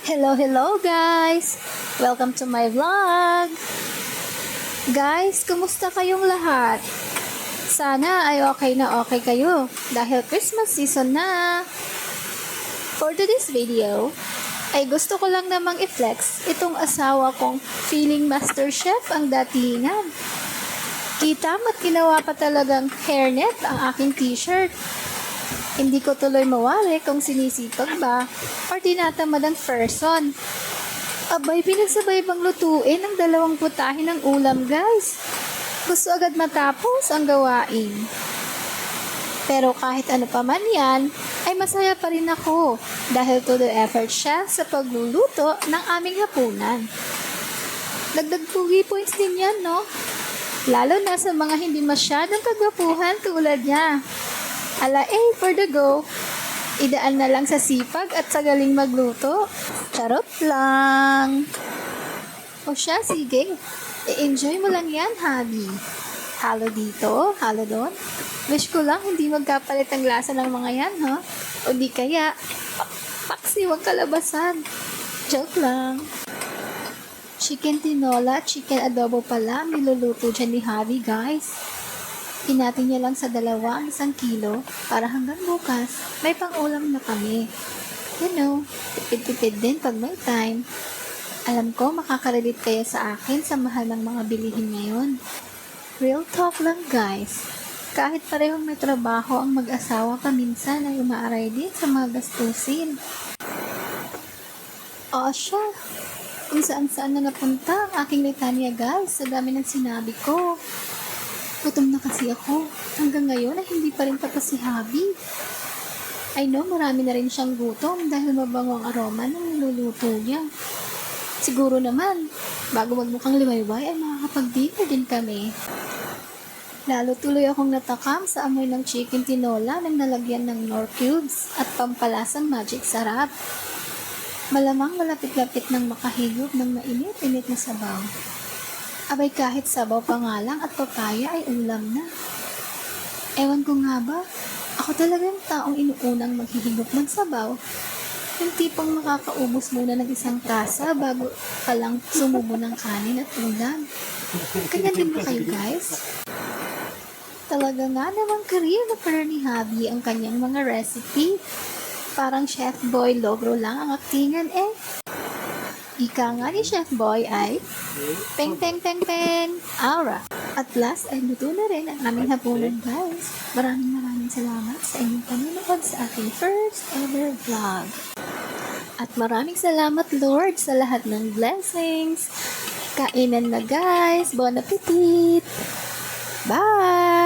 Hello guys! Welcome to my vlog! Guys, kumusta kayong lahat? Sana ay okay na okay kayo dahil Christmas season na! For today's video, ay gusto ko lang namang i-flex itong asawa kong feeling master chef ang datingan. Kita mo't ginawa pa talagang hairnet ang aking t-shirt. Hindi ko tuloy mawari kung sinisipag ba or tinatamad ang person. Abay, pinagsabay bang lutuin ang dalawang putahe ng ulam, guys? Gusto agad matapos ang gawain. Pero kahit ano pa man yan, ay masaya pa rin ako dahil to the effort siya sa pagluluto ng aming hapunan. Dagdag pugi points din yan, no? Lalo na sa mga hindi masyadong kagwapuhan tulad niya. Ala for the go. Idaan na lang sa sipag at sa galing magluto. Charot lang. O siya, sige. I-enjoy mo lang yan, Habi. Halo dito, halo doon. Wish ko lang hindi magkapalit ang lasa ng mga yan, ha? O di kaya, paksiwang kalabasan. Joke lang. Chicken tinola, chicken adobo pala, niluluto dyan ni Habi, guys. Inatin niya lang sa 2 ang 1 kilo para hanggang bukas may pang-ulam na kami. You know, tipid-tipid din pag may time. Alam ko makaka-relate kayo sa akin sa mahal ng mga bilihin ngayon. Real talk lang guys. Kahit parehong may trabaho ang mag-asawa paminsan ay umaaray din sa mga gastusin. O siya, kung saan-saan na napunta ang aking litanya guys sa dami ng sinabi ko. Gutom na kasi ako. Hanggang ngayon ay hindi pa rin tapos si Habi. I know marami na rin siyang gutom dahil mabango ang aroma ng niluluto niya. Siguro naman, bago magmukhang liwayway ay makakapag-dinner din kami. Lalo tuloy akong natakam sa amoy ng chicken tinola nang nalagyan ng Knorr cubes at pampalasang magic sarap. Malamang malapit-lapit ng makahigop ng mainit-init na sabaw. Abay kahit sabaw pa nga lang at papaya ay ulam na. Ewan ko nga ba, ako talagang taong inuunang maghihigop ng sabaw. Yung tipong makakaubos muna ng 1 tasa bago pa lang sumubo ng kanin at ulam. Kanya din ba kayo guys? Talaga nga namang career na para ni Habi ang kanyang mga recipe. Parang Chef Boy Logro lang ang aktingan eh. Ika nga ni Chef Boy ay peng peng peng peng aura. At last ay luto na rin ang aming hapunan guys. Maraming salamat sa inyong panonood sa aking first ever vlog. At maraming salamat Lord sa lahat ng blessings. Kainan na guys. Bon appetit! Bye!